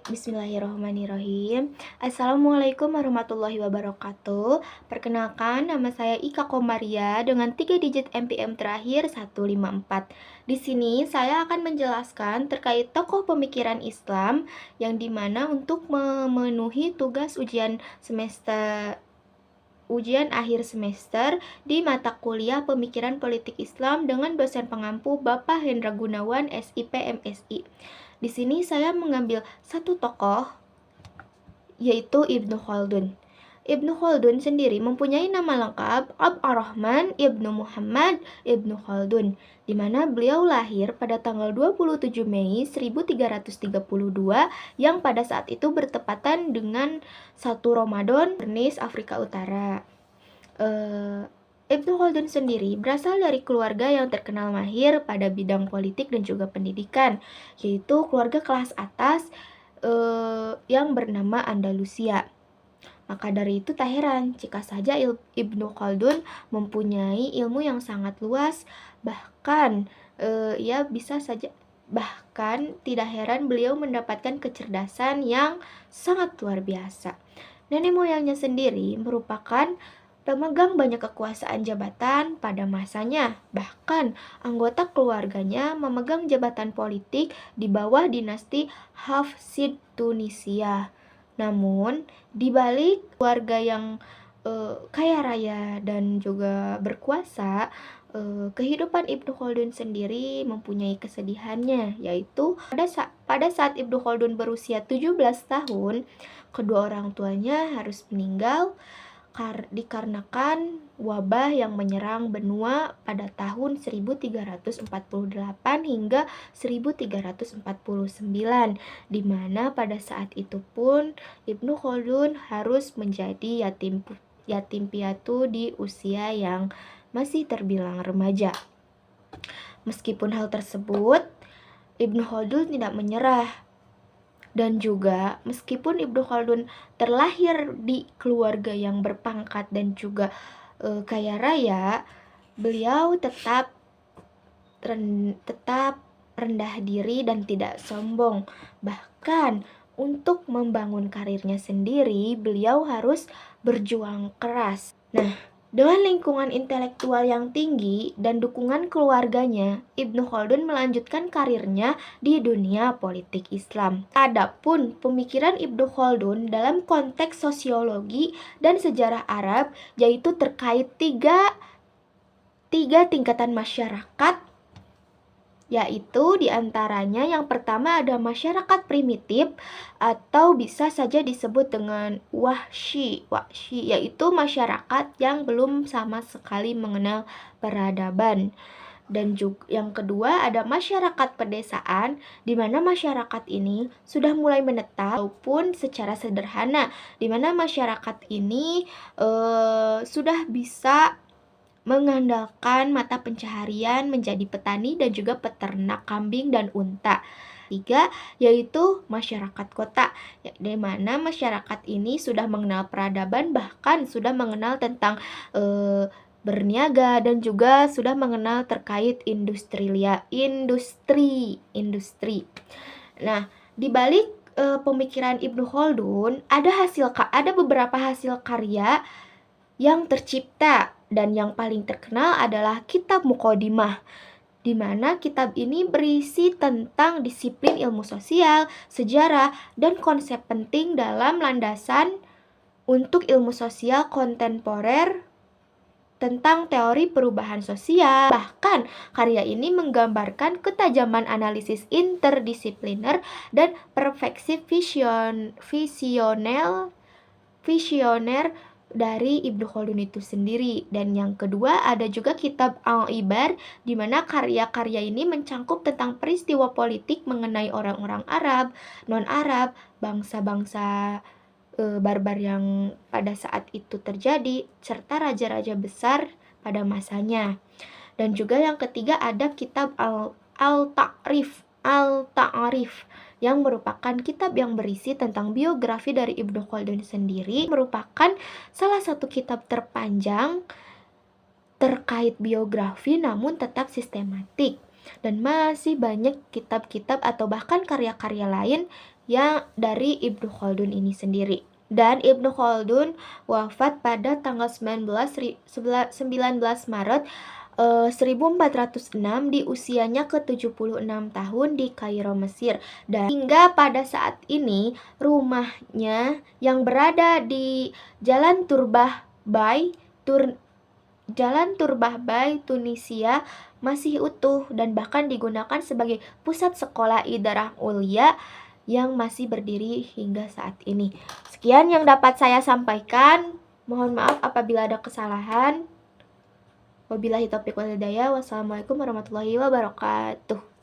Bismillahirrahmanirrahim. Assalamualaikum warahmatullahi wabarakatuh. Perkenalkan, nama saya Ika Komaria dengan 3 digit NPM terakhir 154. Di sini saya akan menjelaskan terkait tokoh pemikiran Islam yang dimana untuk memenuhi tugas ujian akhir semester di mata kuliah Pemikiran Politik Islam dengan dosen pengampu Bapak Hendra Gunawan, SIP MSI. Di sini saya mengambil satu tokoh, yaitu Ibnu Khaldun. Ibnu Khaldun sendiri mempunyai nama lengkap Abdurrahman Ibnu Muhammad Ibnu Khaldun, di mana beliau lahir pada tanggal 27 Mei 1332 yang pada saat itu bertepatan dengan 1 Ramadan, Pernis, Afrika Utara. Ibnu Khaldun sendiri berasal dari keluarga yang terkenal mahir pada bidang politik dan juga pendidikan, yaitu keluarga kelas atas yang bernama Andalusia. Maka dari itu tak heran jika saja Ibnu Khaldun mempunyai ilmu yang sangat luas, bahkan tidak heran beliau mendapatkan kecerdasan yang sangat luar biasa. Nenek moyangnya sendiri merupakan pemegang banyak kekuasaan jabatan pada masanya. Bahkan anggota keluarganya memegang jabatan politik di bawah dinasti Hafsid Tunisia. Namun, di balik keluarga yang kaya raya dan juga berkuasa, kehidupan Ibnu Khaldun sendiri mempunyai kesedihannya, yaitu pada saat Ibnu Khaldun berusia 17 tahun, kedua orang tuanya harus meninggal dikarenakan wabah yang menyerang benua pada tahun 1348 hingga 1349, di mana pada saat itu pun Ibnu Khaldun harus menjadi yatim piatu di usia yang masih terbilang remaja. Meskipun hal tersebut, Ibnu Khaldun tidak menyerah. Dan juga meskipun Ibnu Khaldun terlahir di keluarga yang berpangkat dan juga kaya raya, beliau tetap rendah diri dan tidak sombong. Bahkan untuk membangun karirnya sendiri, beliau harus berjuang keras. Nah, dengan lingkungan intelektual yang tinggi dan dukungan keluarganya, Ibnu Khaldun melanjutkan karirnya di dunia politik Islam. Adapun pemikiran Ibnu Khaldun dalam konteks sosiologi dan sejarah Arab, yaitu terkait tiga tingkatan masyarakat, yaitu diantaranya yang pertama ada masyarakat primitif atau bisa saja disebut dengan wahsy, yaitu masyarakat yang belum sama sekali mengenal peradaban. Dan juga yang kedua ada masyarakat pedesaan, di mana masyarakat ini sudah mulai menetap walaupun secara sederhana, di mana masyarakat ini sudah bisa mengandalkan mata pencaharian menjadi petani dan juga peternak kambing dan unta. 3, yaitu masyarakat kota, di mana masyarakat ini sudah mengenal peradaban, bahkan sudah mengenal tentang berniaga dan juga sudah mengenal terkait industri. Nah, di balik pemikiran Ibnu Khaldun ada beberapa hasil karya yang tercipta, dan yang paling terkenal adalah Kitab Muqaddimah, di mana kitab ini berisi tentang disiplin ilmu sosial, sejarah, dan konsep penting dalam landasan untuk ilmu sosial kontemporer tentang teori perubahan sosial. Bahkan karya ini menggambarkan ketajaman analisis interdisipliner dan perspektif visioner dari Ibnu Khaldun itu sendiri. Dan yang kedua ada juga kitab Al-Ibar, di mana karya-karya ini mencangkup tentang peristiwa politik mengenai orang-orang Arab, non-Arab, bangsa-bangsa barbar yang pada saat itu terjadi, serta raja-raja besar pada masanya. Dan juga yang ketiga ada kitab Al-Ta'rif yang merupakan kitab yang berisi tentang biografi dari Ibnu Khaldun sendiri, merupakan salah satu kitab terpanjang terkait biografi namun tetap sistematik. Dan masih banyak kitab-kitab atau bahkan karya-karya lain yang dari Ibnu Khaldun ini sendiri. Dan Ibnu Khaldun wafat pada tanggal 19 Maret 1406 di usianya ke-76 tahun di Kairo, Mesir. Dan hingga pada saat ini rumahnya yang berada di Jalan Turbah Bay, Tunisia masih utuh dan bahkan digunakan sebagai pusat sekolah idarah ulia yang masih berdiri hingga saat ini. Sekian yang dapat saya sampaikan. Mohon maaf apabila ada kesalahan. Wabillahi taufiq wal hidayah. Wassalamualaikum warahmatullahi wabarakatuh.